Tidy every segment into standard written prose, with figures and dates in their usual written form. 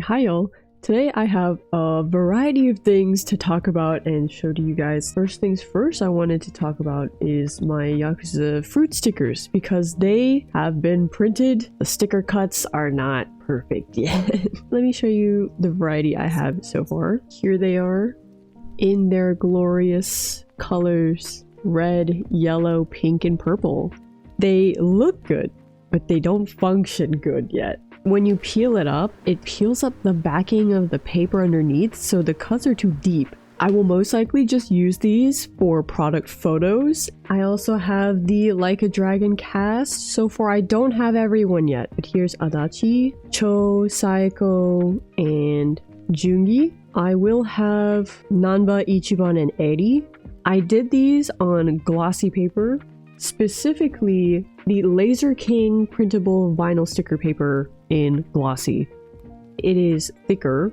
Hi y'all! Today I have a variety of things to talk about and show to you guys. First things first I wanted to talk about is my Yakuza fruit stickers because they have been printed. The sticker cuts are not perfect yet. Let me show you the variety I have so far. Here they are in their glorious colors: red, yellow, pink, and purple. They look good, but they don't function good yet. When you peel it peels up the backing of the paper underneath, so the cuts are too deep. I will most likely just use these for product photos. I also have the Like a Dragon cast. So far I don't have everyone yet, but here's Adachi, Cho, Saeko, and Jungi. I will have Nanba, Ichiban, and Eri. I did these on glossy paper, specifically the LZERKING printable vinyl sticker paper in glossy. It is thicker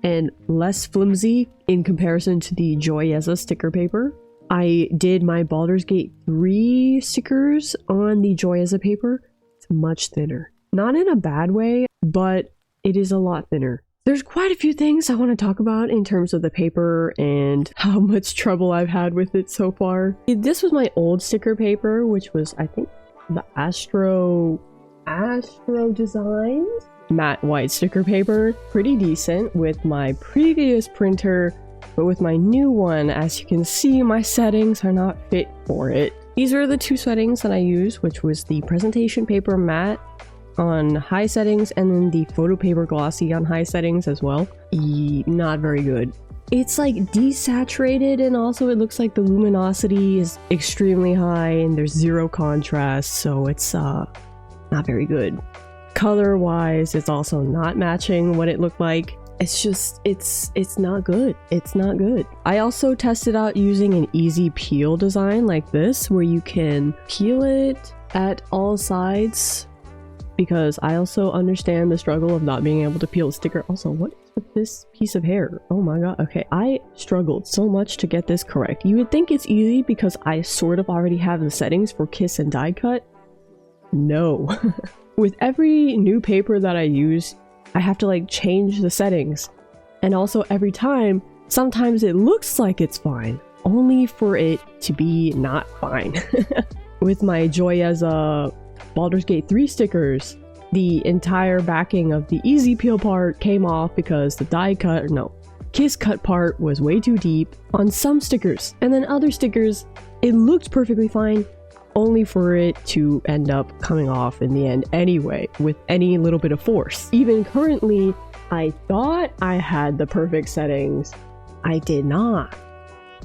and less flimsy in comparison to the Joyeza sticker paper. I did my Baldur's Gate 3 stickers on the Joyeza paper. It's much thinner. Not in a bad way, but it is a lot thinner. There's quite a few things I want to talk about in terms of the paper and how much trouble I've had with it so far. This was my old sticker paper, which was, I think, the Astro Designs matte white sticker paper. Pretty decent with my previous printer, but with my new one, as you can see, my settings are not fit for it. These are the two settings that I use, which was the presentation paper matte on high settings and then the photo paper glossy on high settings as well. Not very good. It's like desaturated, and also it looks like the luminosity is extremely high and there's zero contrast, so it's not very good. Color wise, it's also not matching what it looked like. It's just, it's not good. It's not good. I also tested out using an easy peel design like this, where you can peel it at all sides, because I also understand the struggle of not being able to peel a sticker. Also, what is with this piece of hair? Oh my god. Okay, I struggled so much to get this correct. You would think it's easy because I sort of already have the settings for kiss and die cut. No. With every new paper that I use, I have to like change the settings. And also every time, sometimes it looks like it's fine, only for it to be not fine. With my Joyeza Baldur's Gate 3 stickers, the entire backing of the easy peel part came off because the kiss cut part was way too deep on some stickers. And then other stickers, it looked perfectly fine, only for it to end up coming off in the end anyway, with any little bit of force. Even currently, I thought I had the perfect settings. I did not.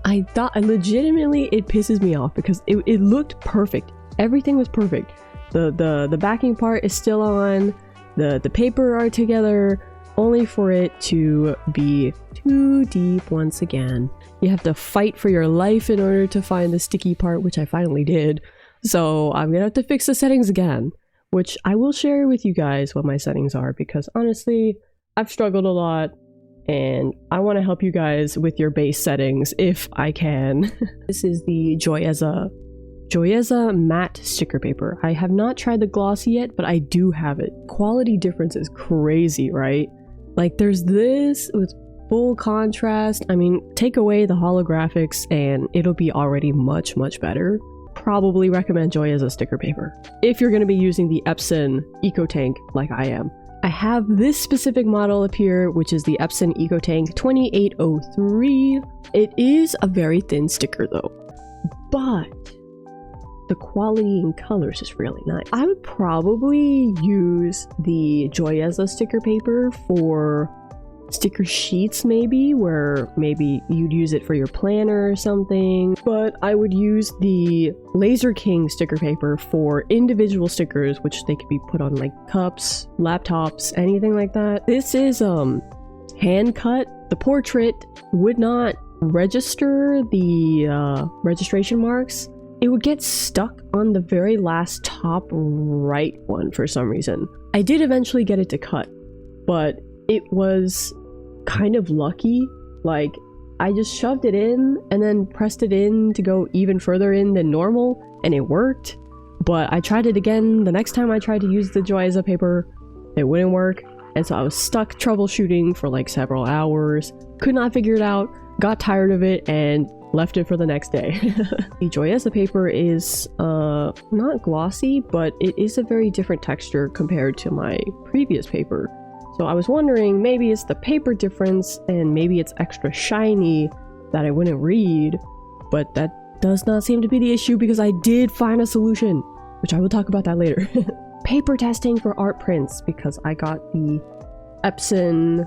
I thought, legitimately, it pisses me off because it looked perfect. Everything was perfect. The backing part is still on, the paper are together, only for it to be too deep once again. You have to fight for your life in order to find the sticky part, which I finally did. So I'm gonna have to fix the settings again, which I will share with you guys what my settings are, because honestly, I've struggled a lot and I want to help you guys with your base settings if I can. This is the Joyeza matte sticker paper. I have not tried the glossy yet, but I do have it. Quality difference is crazy, right? Like, there's this with full contrast. I mean, take away the holographics and it'll be already much, much better. Probably recommend Joyeza sticker paper if you're going to be using the Epson Eco Tank like I am. I have this specific model up here, which is the Epson Eco Tank 2803. It is a very thin sticker though, but the quality and colors is really nice. I would probably use the Joyeza sticker paper for sticker sheets, maybe, where maybe you'd use it for your planner or something. But I would use the LZERKING sticker paper for individual stickers, which they could be put on like cups, laptops, anything like that. This is hand cut. The portrait would not register the registration marks. It would get stuck on the very last top right one for some reason. I did eventually get it to cut, but it was kind of lucky. Like, I just shoved it in and then pressed it in to go even further in than normal, and it worked. But I tried it again the next time I tried to use the Joyeza paper. It wouldn't work. And so I was stuck troubleshooting for like several hours, could not figure it out, got tired of it, and left it for the next day. The Joyeza paper is not glossy, but it is a very different texture compared to my previous paper. So I was wondering, maybe it's the paper difference and maybe it's extra shiny that I wouldn't read, but that does not seem to be the issue because I did find a solution, which I will talk about that later. Paper testing for art prints, because I got the Epson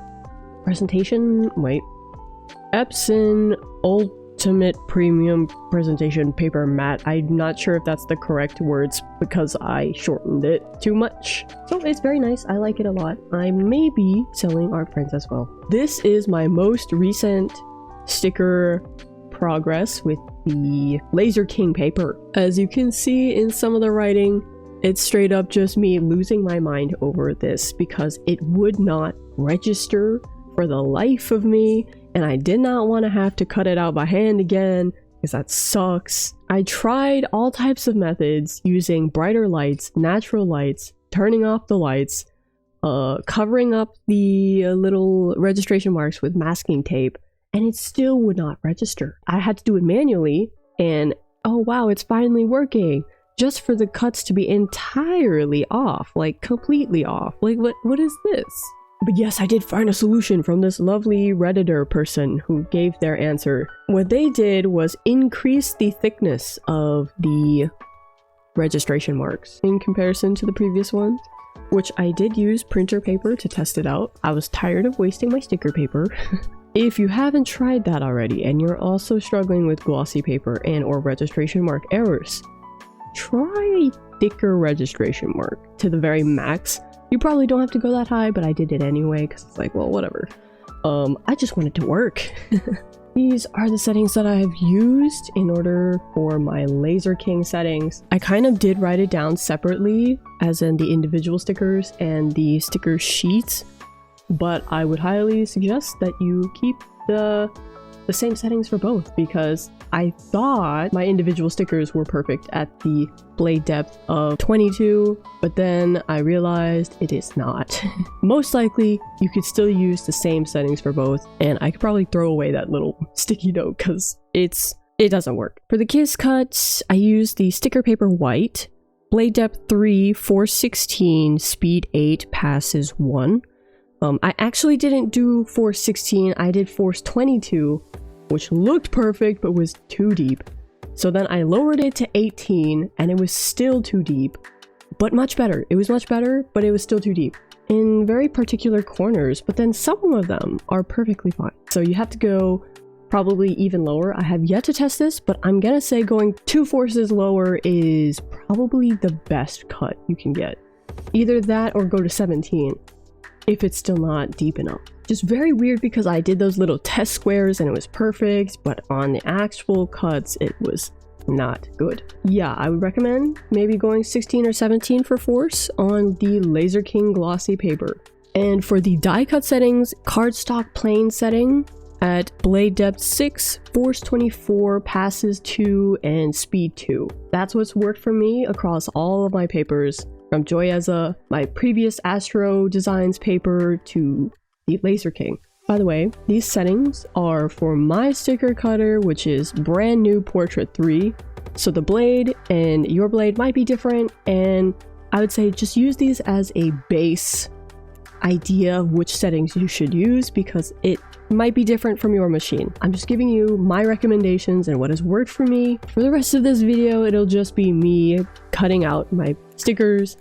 Epson Ultimate Premium Presentation Paper Matte. I'm not sure if that's the correct words because I shortened it too much. So it's very nice. I like it a lot. I may be selling art prints as well. This is my most recent sticker progress with the LZERKING paper. As you can see in some of the writing, it's straight up just me losing my mind over this because it would not register for the life of me, and I did not want to have to cut it out by hand again because that sucks. I tried all types of methods using brighter lights, natural lights, turning off the lights, covering up the little registration marks with masking tape, and it still would not register. I had to do it manually, and oh wow, it's finally working. Just for the cuts to be entirely off, like completely off. Like what is this? But yes, I did find a solution from this lovely Redditor person who gave their answer. What they did was increase the thickness of the registration marks in comparison to the previous one, which I did use printer paper to test it out. I was tired of wasting my sticker paper. If you haven't tried that already and you're also struggling with glossy paper and or registration mark errors, try a thicker registration mark to the very max. You probably don't have to go that high, but I did it anyway because it's like, well, whatever. I just want it to work. These are the settings that I have used in order for my LZERKING settings. I kind of did write it down separately, as in the individual stickers and the sticker sheets, but I would highly suggest that you keep the same settings for both, because I thought my individual stickers were perfect at the blade depth of 22, but then I realized it is not. Most likely, you could still use the same settings for both, and I could probably throw away that little sticky note because it doesn't work. For the kiss cuts, I used the sticker paper white, blade depth 3, force 16, speed 8, passes 1. I actually didn't do force 16, I did force 22, which looked perfect but was too deep. So then I lowered it to 18 and it was still too deep, but much better. It was much better, but it was still too deep in very particular corners, but then some of them are perfectly fine. So you have to go probably even lower. I have yet to test this, but I'm gonna say going 2 forces lower is probably the best cut you can get. Either that or go to 17 if it's still not deep enough. Just very weird because I did those little test squares and it was perfect, but on the actual cuts it was not good. Yeah, I would recommend maybe going 16 or 17 for force on the LZERKING glossy paper. And for the die cut settings, cardstock plane setting at blade depth 6, force 24, passes 2, and speed 2. That's what's worked for me across all of my papers, from Joyeza, my previous Astro Designs paper, to the LZERKING. By the way, these settings are for my sticker cutter, which is brand new Portrait 3. So the blade and your blade might be different, and I would say just use these as a base idea of which settings you should use because it might be different from your machine. I'm just giving you my recommendations and what has worked for me. For the rest of this video, it'll just be me cutting out my stickers